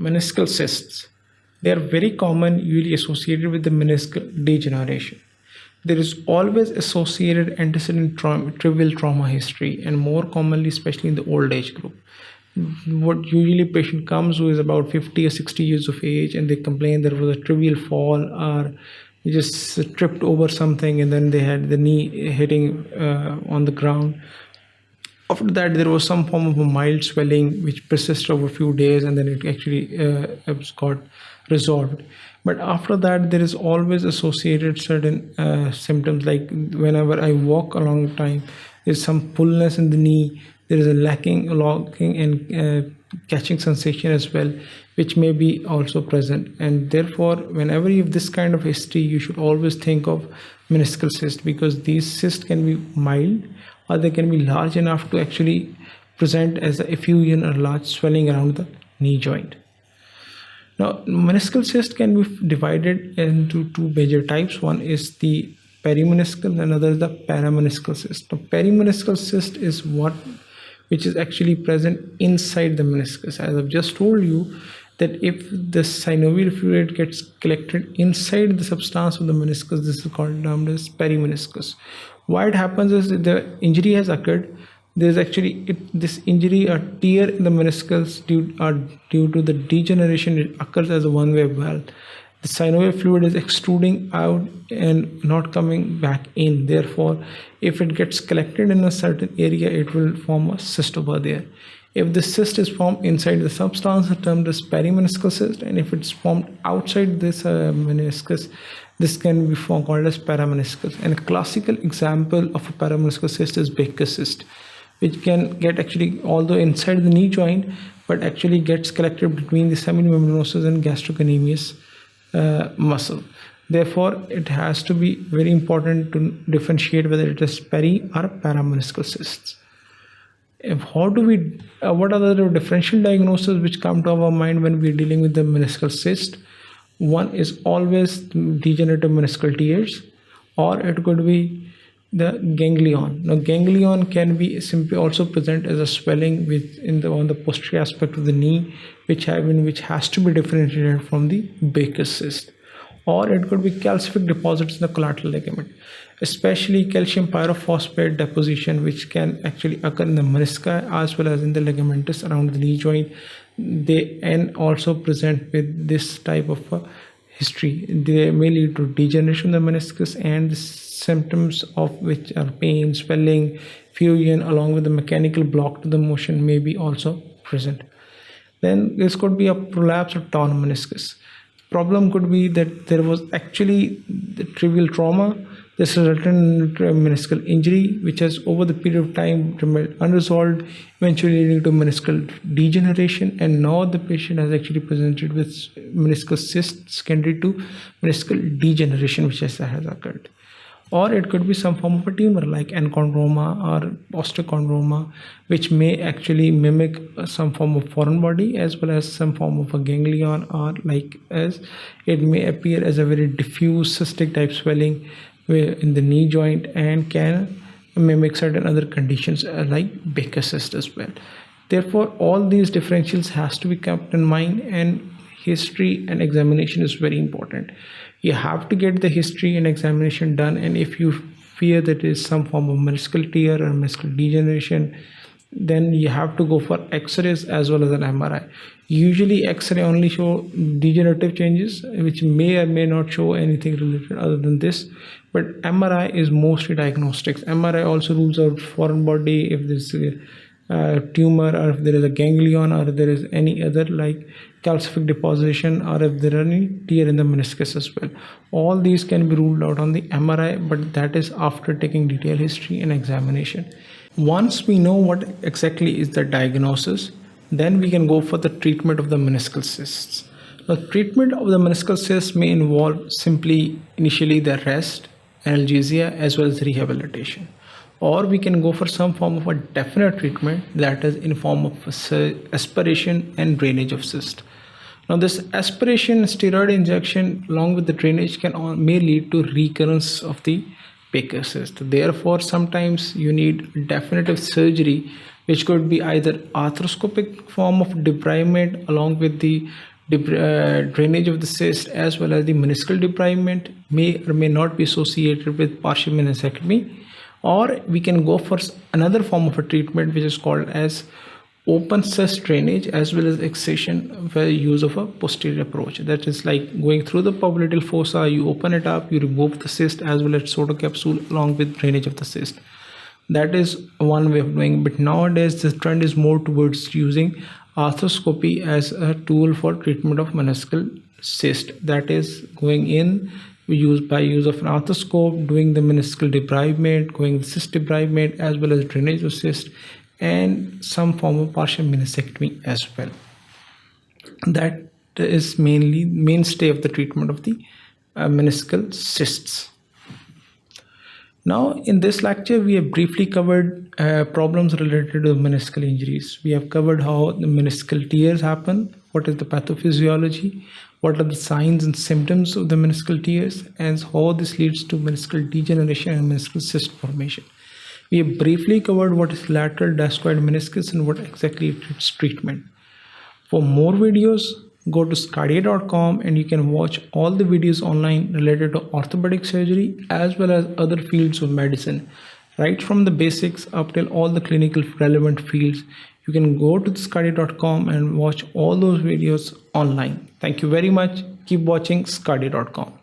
Meniscal cysts. They are very common, usually associated with the meniscal degeneration. There is always associated antecedent trivial trauma history, and more commonly, especially in the old age group. What usually patient comes who is about 50 or 60 years of age, and they complain there was a trivial fall, or they just tripped over something and then they had the knee hitting on the ground. After that, there was some form of a mild swelling which persisted over a few days, and then it actually got resolved. But after that, there is always associated certain symptoms, like whenever I walk a long time, there's some fullness in the knee, there is a locking and catching sensation as well, which may be also present. And therefore, whenever you have this kind of history, you should always think of meniscal cyst, because these cysts can be mild or they can be large enough to actually present as a effusion or large swelling around the knee joint. Now, meniscal cyst can be divided into two major types. One is the perimeniscal, and another is the parameniscal cyst. Now, perimeniscal cyst is which is actually present inside the meniscus. As I've just told you, that if the synovial fluid gets collected inside the substance of the meniscus, this is called termed as perimeniscus. Why it happens is that the injury has occurred. There's actually this injury or tear in the meniscus due to the degeneration. It occurs as a one-way valve. The synovial fluid is extruding out and not coming back in. Therefore, if it gets collected in a certain area, it will form a cyst over there. If the cyst is formed inside the substance, it's termed as perimeniscal cyst, and if it's formed outside this meniscus, this can be called as parameniscus. And a classical example of a parameniscal cyst is Baker's cyst, which can get actually, although inside the knee joint, but actually gets collected between the semimembranosus and gastrocnemius muscle. Therefore, it has to be very important to differentiate whether it is peri or parameniscal cysts. What are the differential diagnoses which come to our mind when we're dealing with the meniscal cyst? One is always degenerative meniscal tears, or it could be the ganglion. Now, ganglion can be simply also present as a swelling on the posterior aspect of the knee, which has to be differentiated from the Baker's cyst. Or it could be calcific deposits in the collateral ligament, especially calcium pyrophosphate deposition, which can actually occur in the menisci as well as in the ligamentous around the knee joint. They and also present with this type of history. They may lead to degeneration of the meniscus, and the symptoms of which are pain, swelling, fusion, along with the mechanical block to the motion may be also present. Then this could be a prolapse or torn meniscus. Problem could be that there was actually the trivial trauma. This resulted in a meniscal injury, which has over the period of time remained unresolved, eventually leading to meniscal degeneration. And now the patient has actually presented with meniscal cysts secondary to meniscal degeneration, which has occurred. Or it could be some form of a tumor like enchondroma or osteochondroma, which may actually mimic some form of foreign body as well as some form of a ganglion, or as it may appear as a very diffuse cystic type swelling in the knee joint, and can mimic certain other conditions like Baker's cyst as well. Therefore, all these differentials has to be kept in mind, and history and examination is very important. You have to get the history and examination done, and if you fear that there is some form of meniscal tear or meniscal degeneration, then you have to go for x-rays as well as an MRI. Usually x-ray only show degenerative changes, which may or may not show anything related other than this, but MRI is mostly diagnostics. MRI also rules out foreign body if there's a tumor, or if there is a ganglion, or if there is any other like calcific deposition, or if there are any tear in the meniscus as well. All these can be ruled out on the MRI, but that is after taking detailed history and examination. Once we know what exactly is the diagnosis, then we can go for the treatment of the meniscal cysts. The treatment of the meniscal cysts may involve simply initially the rest, analgesia, as well as rehabilitation. Or we can go for some form of a definite treatment, that is in form of aspiration and drainage of cyst. Now, this aspiration steroid injection along with the drainage may lead to recurrence of the Baker's cyst. Therefore, sometimes you need definitive surgery, which could be either arthroscopic form of debridement along with the drainage of the cyst as well as the meniscal debridement may or may not be associated with partial meniscectomy, or we can go for another form of a treatment which is called as open cyst drainage as well as excision by use of a posterior approach. That is like going through the popliteal fossa, you open it up, you remove the cyst as well as pseudocapsule along with drainage of the cyst. That is one way of doing, but nowadays the trend is more towards using arthroscopy as a tool for treatment of meniscal cyst. That is going in by use of an arthroscope, doing the meniscal debridement, going the cyst debridement as well as drainage of cyst, and some form of partial meniscectomy as well. That is mainstay of the treatment of the meniscal cysts. Now in this lecture we have briefly covered problems related to meniscal injuries. We have covered how the meniscal tears happen, what is the pathophysiology, what are the signs and symptoms of the meniscal tears, and how this leads to meniscal degeneration and meniscal cyst formation. We have briefly covered what is lateral discoid meniscus and what exactly is its treatment. For more videos, go to sqadia.com and you can watch all the videos online related to orthopedic surgery as well as other fields of medicine, right from the basics up till all the clinical relevant fields. You can go to sqadia.com and watch all those videos online. Thank you very much. Keep watching sqadia.com.